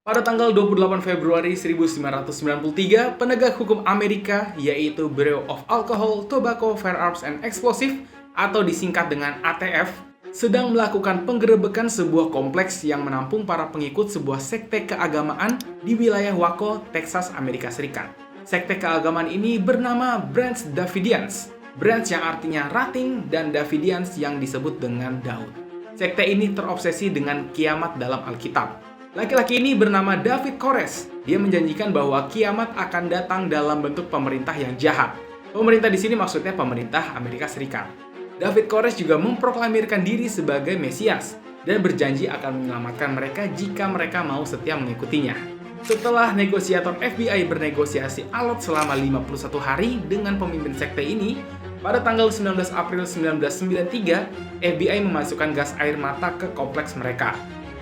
Pada tanggal 28 Februari 1993, penegak hukum Amerika yaitu Bureau of Alcohol, Tobacco, Firearms, and Explosives atau disingkat dengan ATF sedang melakukan penggerebekan sebuah kompleks yang menampung para pengikut sebuah sekte keagamaan di wilayah Waco, Texas, Amerika Serikat. Sekte keagamaan ini bernama Branch Davidians. Branch yang artinya ranting dan Davidians yang disebut dengan Daud. Sekte ini terobsesi dengan kiamat dalam Alkitab. Laki-laki ini bernama David Koresh. Dia menjanjikan bahwa kiamat akan datang dalam bentuk pemerintah yang jahat. Pemerintah di sini maksudnya pemerintah Amerika Serikat. David Koresh juga memproklamirkan diri sebagai Mesias dan berjanji akan menyelamatkan mereka jika mereka mau setia mengikutinya. Setelah negosiator FBI bernegosiasi alot selama 51 hari dengan pemimpin sekte ini, pada tanggal 19 April 1993, FBI memasukkan gas air mata ke kompleks mereka.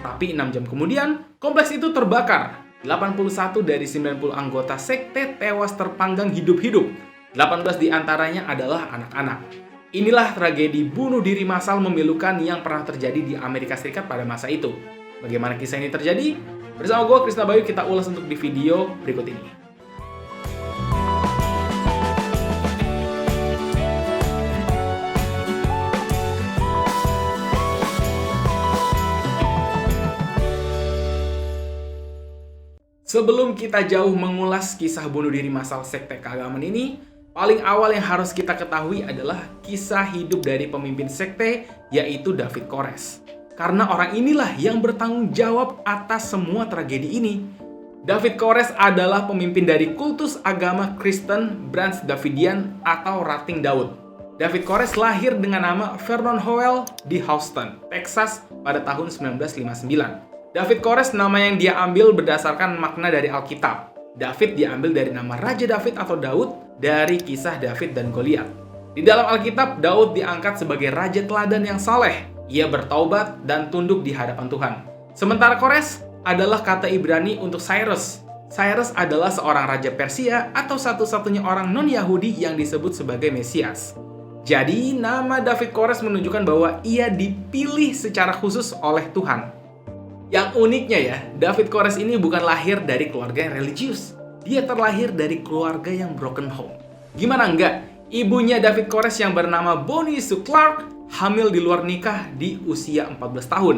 Tapi 6 jam kemudian, kompleks itu terbakar. 81 dari 90 anggota sekte tewas terpanggang hidup-hidup. 18 diantaranya adalah anak-anak. Inilah tragedi bunuh diri massal memilukan yang pernah terjadi di Amerika Serikat pada masa itu. Bagaimana kisah ini terjadi? Bersama gue, Krisna Bayu, kita ulas untuk di video berikut ini. Sebelum kita jauh mengulas kisah bunuh diri massal sekte keagamaan ini, paling awal yang harus kita ketahui adalah kisah hidup dari pemimpin sekte, yaitu David Koresh. Karena orang inilah yang bertanggung jawab atas semua tragedi ini. David Koresh adalah pemimpin dari kultus agama Kristen Branch Davidian atau Ranting Daud. David Koresh lahir dengan nama Vernon Howell di Houston, Texas pada tahun 1959. David Koresh nama yang dia ambil berdasarkan makna dari Alkitab. David diambil dari nama Raja David atau Daud dari kisah David dan Goliat. Di dalam Alkitab, Daud diangkat sebagai raja teladan yang saleh. Ia bertaubat dan tunduk di hadapan Tuhan. Sementara Koresh adalah kata Ibrani untuk Cyrus. Cyrus adalah seorang raja Persia atau satu-satunya orang non-Yahudi yang disebut sebagai Mesias. Jadi, nama David Koresh menunjukkan bahwa ia dipilih secara khusus oleh Tuhan. Yang uniknya ya, David Koresh ini bukan lahir dari keluarga yang religius. Dia terlahir dari keluarga yang broken home. Gimana enggak? Ibunya David Koresh yang bernama Bonnie Sue Clark hamil di luar nikah di usia 14 tahun.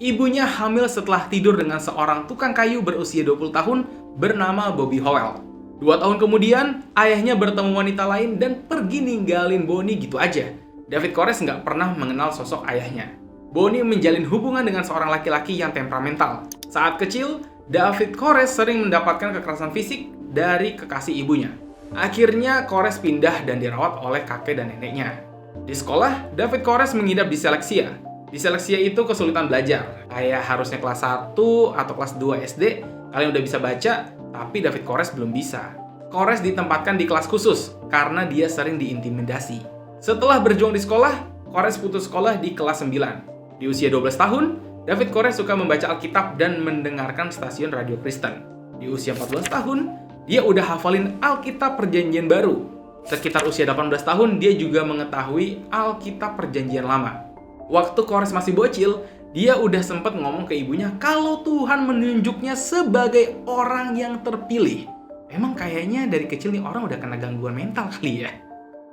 Ibunya hamil setelah tidur dengan seorang tukang kayu berusia 20 tahun bernama Bobby Howell. 2 tahun kemudian, ayahnya bertemu wanita lain dan pergi ninggalin Bonnie gitu aja. David Koresh nggak pernah mengenal sosok ayahnya. Bonnie menjalin hubungan dengan seorang laki-laki yang temperamental. Saat kecil, David Koresh sering mendapatkan kekerasan fisik dari kekasih ibunya. Akhirnya, Koresh pindah dan dirawat oleh kakek dan neneknya. Di sekolah, David Koresh mengidap diseleksia. Diseleksia itu kesulitan belajar. Kayak harusnya kelas 1 atau kelas 2 SD, kalian udah bisa baca, tapi David Koresh belum bisa. Koresh ditempatkan di kelas khusus karena dia sering diintimidasi. Setelah berjuang di sekolah, Koresh putus sekolah di kelas 9. Di usia 12 tahun, David Koresh suka membaca Alkitab dan mendengarkan stasiun radio Kristen. Di usia 14 tahun, dia udah hafalin Alkitab Perjanjian Baru. Sekitar usia 18 tahun, dia juga mengetahui Alkitab Perjanjian Lama. Waktu Koresh masih bocil, dia udah sempat ngomong ke ibunya kalau Tuhan menunjuknya sebagai orang yang terpilih. Emang kayaknya dari kecil nih orang udah kena gangguan mental kali ya.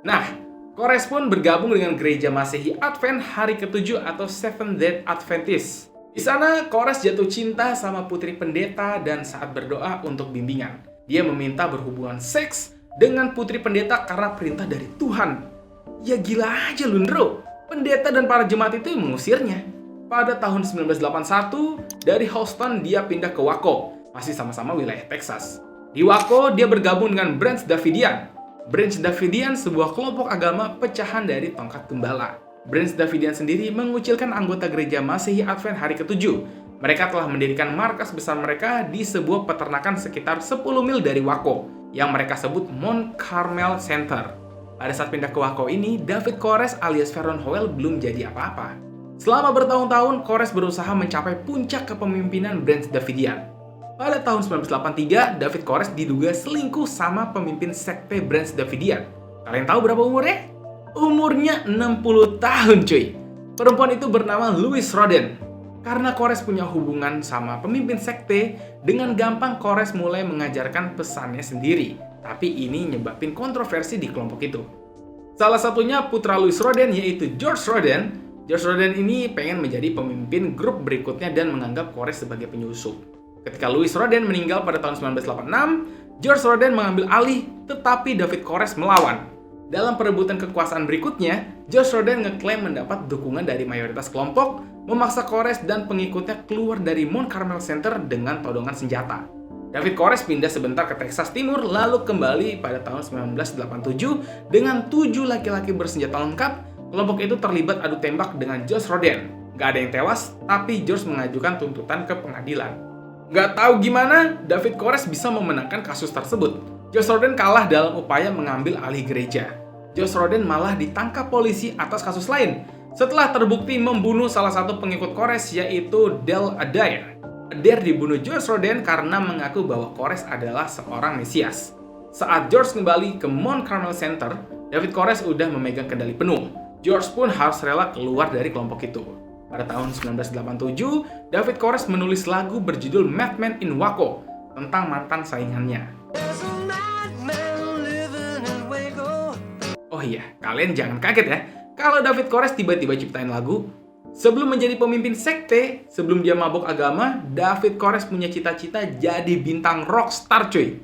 Nah, Koresh pun bergabung dengan gereja Masehi Advent hari ke-7 atau Seventh-day Adventist. Di sana, Koresh jatuh cinta sama putri pendeta dan saat berdoa untuk bimbingan. Dia meminta berhubungan seks dengan putri pendeta karena perintah dari Tuhan. Ya gila aja Lundro. Pendeta dan para jemaat itu mengusirnya. Pada tahun 1981, dari Houston dia pindah ke Waco, masih sama-sama wilayah Texas. Di Waco, dia bergabung dengan Branch Davidian. Branch Davidian sebuah kelompok agama pecahan dari tongkat gembala. Branch Davidian sendiri mengucilkan anggota gereja Masehi Advent hari ke-7. Mereka telah mendirikan markas besar mereka di sebuah peternakan sekitar 10 mil dari Waco, yang mereka sebut Mount Carmel Center. Pada saat pindah ke Waco ini, David Koresh alias Vernon Howell belum jadi apa-apa. Selama bertahun-tahun, Koresh berusaha mencapai puncak kepemimpinan Branch Davidian. Pada tahun 1983, David Koresh diduga selingkuh sama pemimpin sekte Branch Davidian. Kalian tahu berapa umurnya? Umurnya 60 tahun cuy. Perempuan itu bernama Louise Roden. Karena Kores punya hubungan sama pemimpin sekte, dengan gampang Kores mulai mengajarkan pesannya sendiri. Tapi ini nyebabin kontroversi di kelompok itu. Salah satunya putra Louis Roden, yaitu George Roden. George Roden ini pengen menjadi pemimpin grup berikutnya dan menganggap Kores sebagai penyusup. Ketika Louis Roden meninggal pada tahun 1986, George Roden mengambil alih, tetapi David Kores melawan. Dalam perebutan kekuasaan berikutnya, George Roden ngeklaim mendapat dukungan dari mayoritas kelompok, memaksa Kores dan pengikutnya keluar dari Mount Carmel Center dengan todongan senjata. David Kores pindah sebentar ke Texas Timur, lalu kembali pada tahun 1987 dengan 7 laki-laki bersenjata lengkap. Kelompok itu terlibat adu tembak dengan George Roden. Gak ada yang tewas, tapi George mengajukan tuntutan ke pengadilan. Gak tahu gimana, David Kores bisa memenangkan kasus tersebut. George Roden kalah dalam upaya mengambil alih gereja. George Roden malah ditangkap polisi atas kasus lain setelah terbukti membunuh salah satu pengikut Kores, yaitu Dale Adair. Adair dibunuh George Roden karena mengaku bahwa Kores adalah seorang Mesias. Saat George kembali ke Mount Carmel Center, David Kores udah memegang kendali penuh. George pun harus rela keluar dari kelompok itu. Pada tahun 1987, David Kores menulis lagu berjudul Madman in Waco tentang mantan saingannya. Oh iya, kalian jangan kaget ya kalau David Kores tiba-tiba ciptain lagu. Sebelum menjadi pemimpin sekte, sebelum dia mabuk agama, David Kores punya cita-cita jadi bintang rockstar cuy.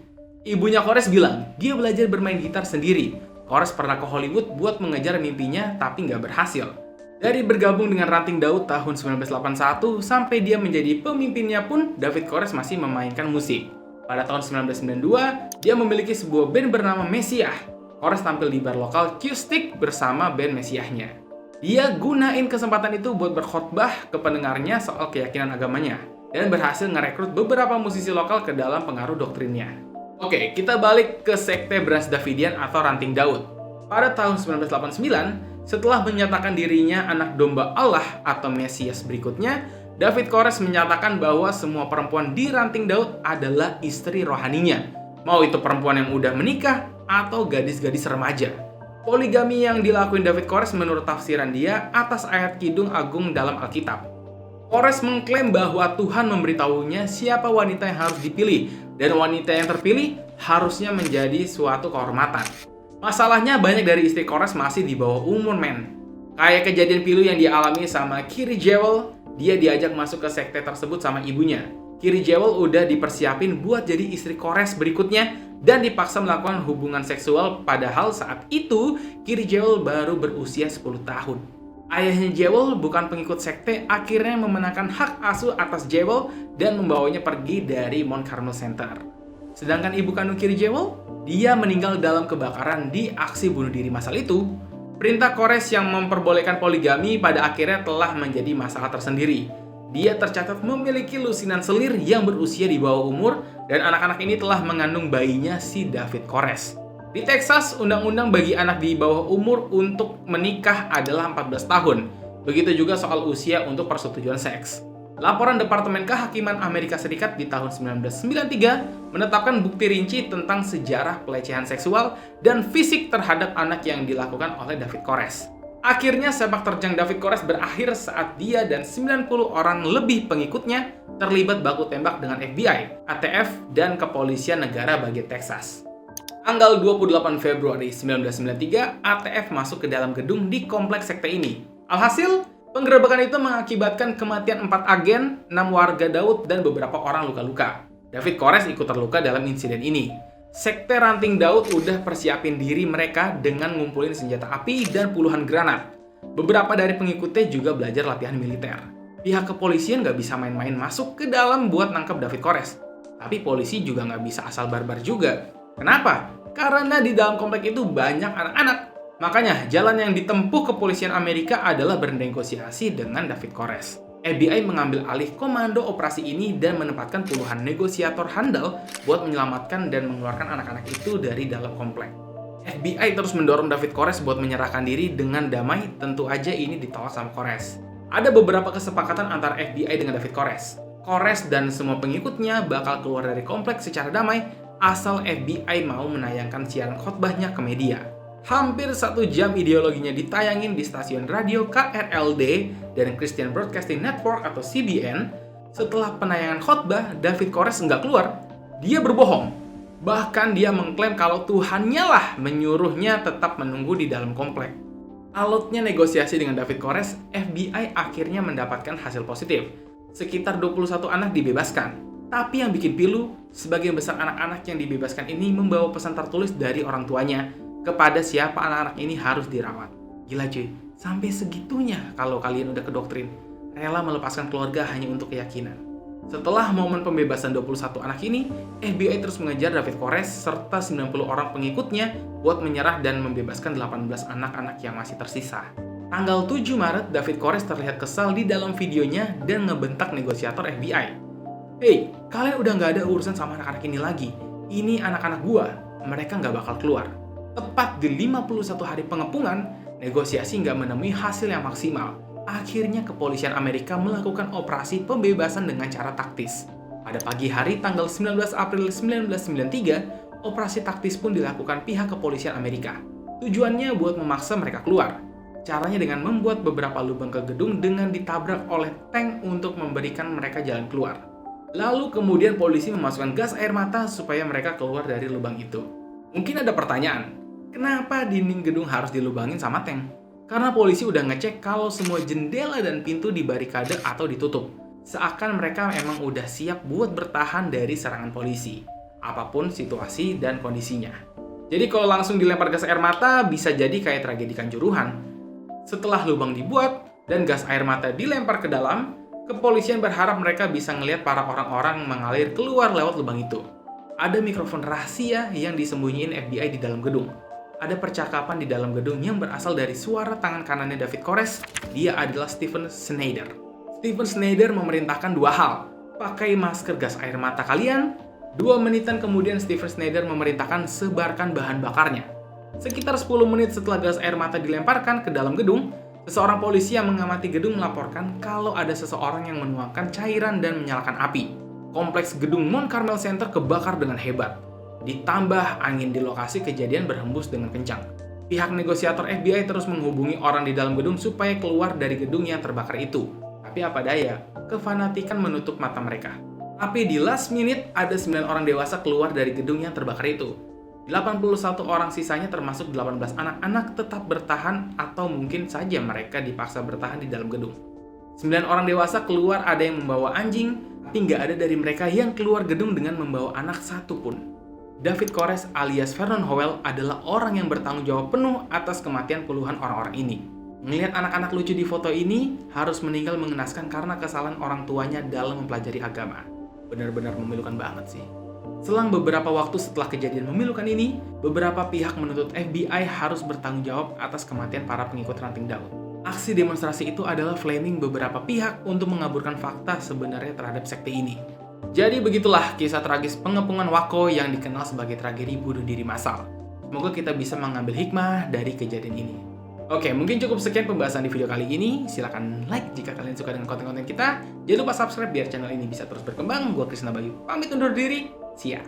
Ibunya Kores bilang, dia belajar bermain gitar sendiri. Kores pernah ke Hollywood buat mengejar mimpinya, tapi nggak berhasil. Dari bergabung dengan Ranting Daud tahun 1981, sampai dia menjadi pemimpinnya pun, David Kores masih memainkan musik. Pada tahun 1992, dia memiliki sebuah band bernama Messiah. Kores tampil di bar lokal Q-Stick bersama band Messiahnya. Dia gunain kesempatan itu buat berkhotbah ke pendengarnya soal keyakinan agamanya, dan berhasil ngerekrut beberapa musisi lokal ke dalam pengaruh doktrinnya. Oke, kita balik ke sekte Branch Davidian atau Ranting Daud. Pada tahun 1989, setelah menyatakan dirinya anak domba Allah atau Mesias berikutnya, David Kores menyatakan bahwa semua perempuan di Ranting Daud adalah istri rohaninya. Mau itu perempuan yang udah menikah atau gadis-gadis remaja. Poligami yang dilakuin David Kores menurut tafsiran dia atas ayat Kidung Agung dalam Alkitab. Kores mengklaim bahwa Tuhan memberitahunya siapa wanita yang harus dipilih, dan wanita yang terpilih harusnya menjadi suatu kehormatan. Masalahnya banyak dari istri Kores masih di bawah umur men. Kayak kejadian pilu yang dialami sama Kiri Jewel, dia diajak masuk ke sekte tersebut sama ibunya. Kiri Jewel udah dipersiapin buat jadi istri Kores berikutnya, dan dipaksa melakukan hubungan seksual, padahal saat itu Kiri Jewel baru berusia 10 tahun. Ayahnya Jewel bukan pengikut sekte, akhirnya memenangkan hak asuh atas Jewel dan membawanya pergi dari Mount Carmel Center. Sedangkan ibu kandung Kiri Jewel, dia meninggal dalam kebakaran di aksi bunuh diri massal itu. Perintah Kores yang memperbolehkan poligami pada akhirnya telah menjadi masalah tersendiri. Dia tercatat memiliki lusinan selir yang berusia di bawah umur, dan anak-anak ini telah mengandung bayinya si David Kores. Di Texas, undang-undang bagi anak di bawah umur untuk menikah adalah 14 tahun. Begitu juga soal usia untuk persetujuan seks. Laporan Departemen Kehakiman Amerika Serikat di tahun 1993 menetapkan bukti rinci tentang sejarah pelecehan seksual dan fisik terhadap anak yang dilakukan oleh David Kores. Akhirnya sepak terjang David Kores berakhir saat dia dan 90 orang lebih pengikutnya terlibat baku tembak dengan FBI, ATF, dan Kepolisian Negara bagian Texas. Tanggal 28 Februari 1993, ATF masuk ke dalam gedung di kompleks sekte ini. Alhasil, penggerebekan itu mengakibatkan kematian 4 agen, 6 warga Daud, dan beberapa orang luka-luka. David Kores ikut terluka dalam insiden ini. Sekte Ranting Daud udah persiapin diri mereka dengan ngumpulin senjata api dan puluhan granat. Beberapa dari pengikutnya juga belajar latihan militer. Pihak kepolisian nggak bisa main-main masuk ke dalam buat nangkep David Kores. Tapi polisi juga nggak bisa asal barbar juga. Kenapa? Karena di dalam komplek itu banyak anak-anak. Makanya jalan yang ditempuh kepolisian Amerika adalah bernegosiasi dengan David Kores. FBI mengambil alih komando operasi ini dan menempatkan puluhan negosiator handal buat menyelamatkan dan mengeluarkan anak-anak itu dari dalam komplek. FBI terus mendorong David Kores buat menyerahkan diri dengan damai, tentu aja ini ditolak sama Kores. Ada beberapa kesepakatan antara FBI dengan David Kores. Kores dan semua pengikutnya bakal keluar dari komplek secara damai asal FBI mau menayangkan siaran khotbahnya ke media. Hampir 1 jam ideologinya ditayangin di stasiun radio KRLD dan Christian Broadcasting Network atau CBN, setelah penayangan khotbah, David Koresh nggak keluar. Dia berbohong. Bahkan dia mengklaim kalau Tuhannya lah menyuruhnya tetap menunggu di dalam komplek. Alotnya negosiasi dengan David Koresh, FBI akhirnya mendapatkan hasil positif. Sekitar 21 anak dibebaskan. Tapi yang bikin pilu, sebagian besar anak-anak yang dibebaskan ini membawa pesan tertulis dari orang tuanya kepada siapa anak-anak ini harus dirawat. Gila cuy, sampai segitunya kalau kalian udah kedoktrin, rela melepaskan keluarga hanya untuk keyakinan. Setelah momen pembebasan 21 anak ini, FBI terus mengejar David Koresh serta 90 orang pengikutnya buat menyerah dan membebaskan 18 anak-anak yang masih tersisa. Tanggal 7 Maret, David Koresh terlihat kesal di dalam videonya dan ngebentak negosiator FBI. "Hey, kalian udah nggak ada urusan sama anak-anak ini lagi. Ini anak-anak gua, mereka nggak bakal keluar." Tepat di 51 hari pengepungan, negosiasi nggak menemui hasil yang maksimal. Akhirnya kepolisian Amerika melakukan operasi pembebasan dengan cara taktis. Pada pagi hari tanggal 19 April 1993, operasi taktis pun dilakukan pihak kepolisian Amerika. Tujuannya buat memaksa mereka keluar. Caranya dengan membuat beberapa lubang ke gedung dengan ditabrak oleh tank untuk memberikan mereka jalan keluar. Lalu kemudian polisi memasukkan gas air mata supaya mereka keluar dari lubang itu. Mungkin ada pertanyaan, kenapa dinding gedung harus dilubangin sama tank? Karena polisi udah ngecek kalau semua jendela dan pintu dibarikade atau ditutup. Seakan mereka emang udah siap buat bertahan dari serangan polisi, apapun situasi dan kondisinya. Jadi kalau langsung dilempar gas air mata, bisa jadi kayak tragedi Kanjuruhan. Setelah lubang dibuat dan gas air mata dilempar ke dalam, kepolisian berharap mereka bisa ngelihat para orang-orang mengalir keluar lewat lubang itu. Ada mikrofon rahasia yang disembunyiin FBI di dalam gedung. Ada percakapan di dalam gedung yang berasal dari suara tangan kanannya David Koresh. Dia adalah Stephen Snyder. Stephen Snyder memerintahkan dua hal. Pakai masker gas air mata kalian. 2 menitan kemudian Stephen Snyder memerintahkan sebarkan bahan bakarnya. Sekitar 10 menit setelah gas air mata dilemparkan ke dalam gedung, seseorang polisi yang mengamati gedung melaporkan kalau ada seseorang yang menuangkan cairan dan menyalakan api. Kompleks gedung Mount Carmel Center kebakar dengan hebat. Ditambah angin di lokasi kejadian berhembus dengan kencang. Pihak negosiator FBI terus menghubungi orang di dalam gedung supaya keluar dari gedung yang terbakar itu. Tapi apa daya, kefanatikan menutup mata mereka. Tapi di last minute, ada 9 orang dewasa keluar dari gedung yang terbakar itu. 81 orang sisanya termasuk 18 anak-anak tetap bertahan atau mungkin saja mereka dipaksa bertahan di dalam gedung. 9 orang dewasa keluar, ada yang membawa anjing, tapi nggak ada dari mereka yang keluar gedung dengan membawa anak satu pun. David Koresh alias Vernon Howell adalah orang yang bertanggung jawab penuh atas kematian puluhan orang-orang ini. Ngelihat anak-anak lucu di foto ini harus meninggal mengenaskan karena kesalahan orang tuanya dalam mempelajari agama. Benar-benar memilukan banget sih. Selang beberapa waktu setelah kejadian memilukan ini, beberapa pihak menuntut FBI harus bertanggung jawab atas kematian para pengikut ranting Daud. Aksi demonstrasi itu adalah framing beberapa pihak untuk mengaburkan fakta sebenarnya terhadap sekte ini. Jadi begitulah kisah tragis pengepungan Waco yang dikenal sebagai tragedi bunuh diri massal. Semoga kita bisa mengambil hikmah dari kejadian ini. Oke, mungkin cukup sekian pembahasan di video kali ini. Silahkan like jika kalian suka dengan konten-konten kita. Jangan lupa subscribe biar channel ini bisa terus berkembang. Gua Krisna Bayu, pamit undur diri. See ya.